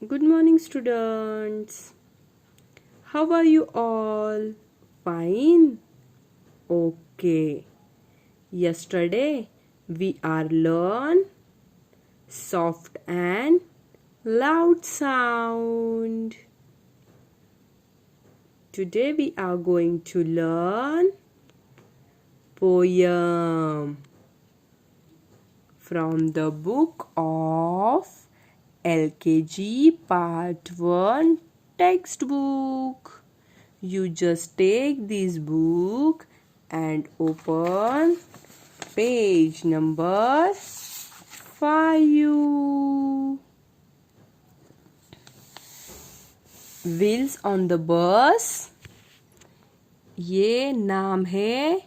Good morning, students. How are you all? Fine? Okay. Yesterday we are learn soft and loud sound. Today we are going to learn poem from the book of LKG Part 1 textbook. You just take this book and open page number 5. Wheels on the bus. ये नाम है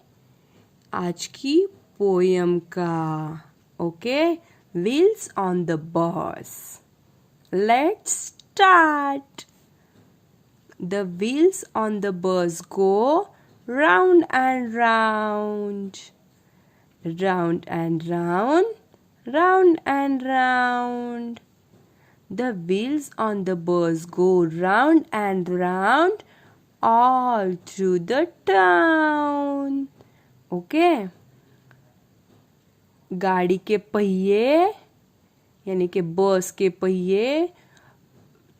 आज की poem का. Okay, wheels on the bus. Let's start. The wheels on the bus go round and round. Round and round, round and round. The wheels on the bus go round and round all through the town. Okay? गाड़ी के पहिए यानी कि बस के पहिए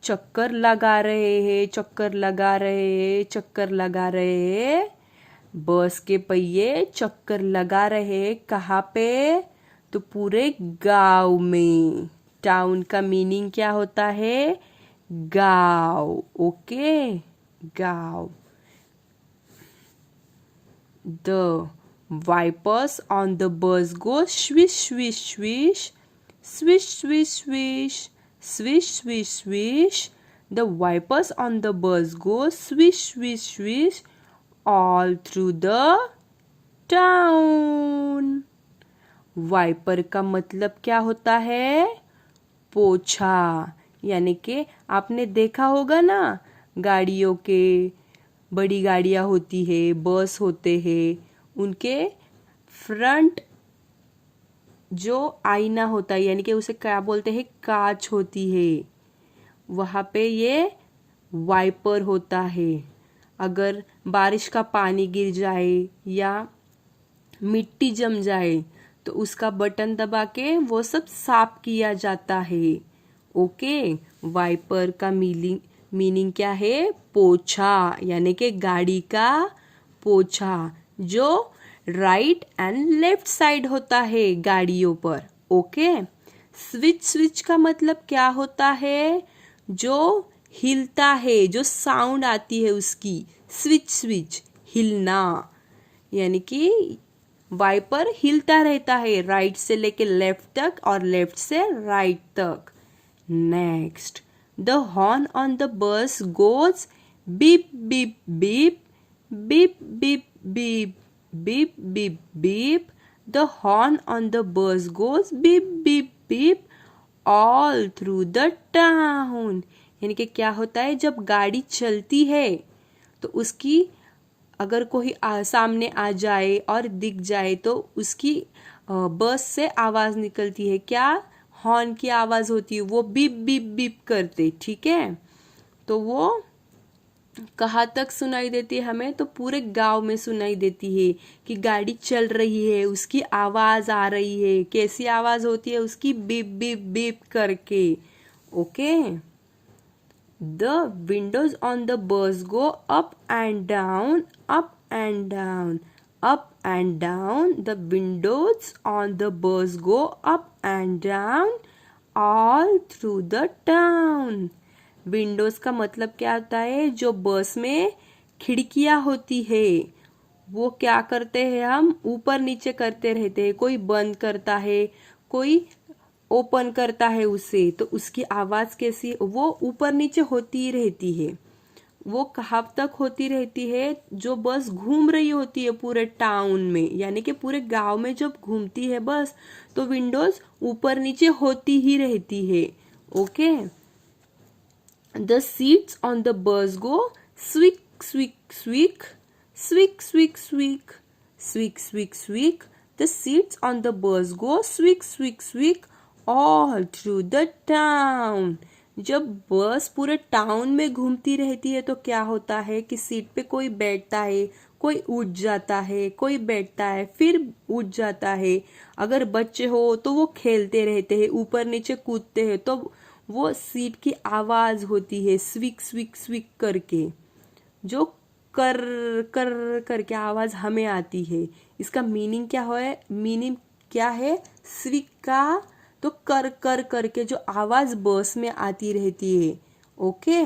चक्कर लगा रहे हैं, चक्कर लगा रहे हैं, चक्कर लगा रहे हैं. बस के पहिए चक्कर लगा रहे हैं. कहाँ पे? तो पूरे गांव में. टाउन का मीनिंग क्या होता है? गांव. ओके, गांव. The wipers on the bus go swish, swish, swish, swish, swish, swish, swish, swish, swish. The wipers on the bus go swish, swish, swish all through the town. Wiper का मतलब क्या होता है? पोछा. यानी कि आपने देखा होगा ना, गाड़ियों के बड़ी गाड़ियां होती है, बस होते हैं, उनके फ्रंट जो आईना होता है यानी कि उसे क्या बोलते हैं? कांच होती है. वहां पे ये वाइपर होता है. अगर बारिश का पानी गिर जाए या मिट्टी जम जाए तो उसका बटन दबा के वो सब साफ किया जाता है. ओके, वाइपर का मीनिंग क्या है? पोछा. यानी कि गाड़ी का पोछा जो राइट एंड लेफ्ट साइड होता है गाड़ियों पर. ओके. स्विच. स्विच का मतलब क्या होता है? जो हिलता है, जो साउंड आती है उसकी. स्विच. स्विच हिलना. यानी कि वाइपर हिलता रहता है राइट से लेके लेफ्ट तक और लेफ्ट से राइट तक. Next, the horn on the bus goes beep beep beep beep beep beep beep beep beep. The horn on the bus goes beep beep beep all through the town. यानी कि क्या होता है? जब गाड़ी चलती है तो उसकी अगर कोई सामने आ जाए और दिख जाए तो उसकी बस से आवाज निकलती है. क्या? हॉर्न की आवाज होती है. वो बीप बीप बीप करते. ठीक है, तो वो कहाँ तक सुनाई देती है हमें? तो पूरे गांव में सुनाई देती है कि गाड़ी चल रही है, उसकी आवाज आ रही है. कैसी आवाज होती है उसकी? बीप बीप बीप करके. Okay. The windows on the bus go up and down, up and down, up and down. The windows on the bus go up and down all through the town. Windows का मतलब क्या होता है? जो बस में खिड़कियां होती है वो क्या करते हैं? हम ऊपर नीचे करते रहते हैं. कोई बंद करता है, कोई ओपन करता है उसे, तो उसकी आवाज कैसी? वो ऊपर नीचे होती ही रहती है. वो कहाँ तक होती रहती है? जो बस घूम रही होती है पूरे टाउन में, यानी कि पूरे गांव में जब घूमती है बस तो विंडोज ऊपर नीचे होती ही रहती है. Okay. The seats on the bus go स्विक स्विक स्विक स्विक स्विक स्विक स्विक स्विक स्विक. The seats on the bus go स्विक स्विक स्विक all through the town. जब बस पूरे टाउन में घूमती रहती है तो क्या होता है कि सीट पे कोई बैठता है, कोई उठ जाता है, कोई बैठता है फिर उठ जाता है। अगर बच्चे हो तो वो खेलते रहते हैं, ऊपर नीचे कूदते हैं, तो वो सीट की आवाज होती है स्विक स्विक स्विक करके, जो कर कर करके आवाज हमें आती है। इसका मीनिंग क्या है? मीनिंग क्या है स्विक का? तो कर कर करके जो आवाज बस में आती रहती है। ओके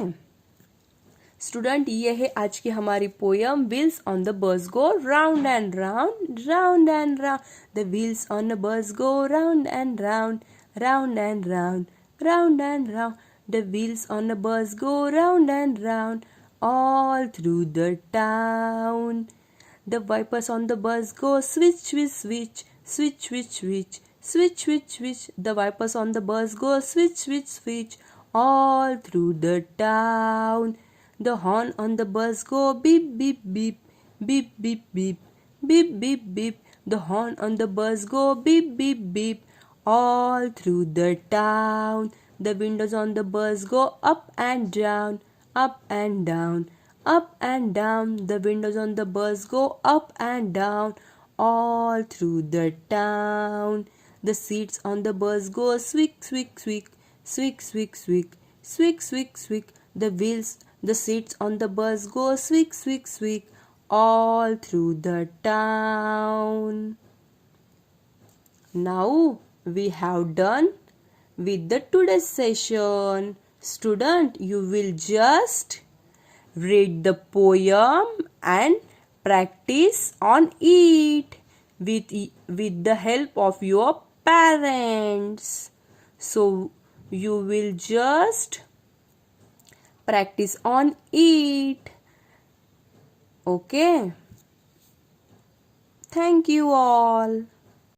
स्टूडेंट, ये है आज की हमारी poem wheels on the bus go round and round, round and round. The wheels on the bus go round and round, round and round, round and round. The wheels on the bus go round and round all through the town. The wipers on the bus go switch, switch, switch, switch, switch, switch, switch, switch, switch. The wipers on the bus go switch, switch, switch, all through the town. The horn on the bus go beep, beep, beep, beep, beep, beep, beep, beep, beep. The horn on the bus go beep, beep, beep, all through the town. The windows on the bus go up and down, up and down, up and down. The windows on the bus go up and down, all through the town. The seats on the bus go swick, swick, swick, swick, swick, swick, swick, swick, swick. The wheels, the seats on the bus go swick, swick, swick, all through the town. Now we have done with the today's session. Student, you will just read the poem and practice on it with the help of your parents. So you will just practice on it. Okay. Thank you all.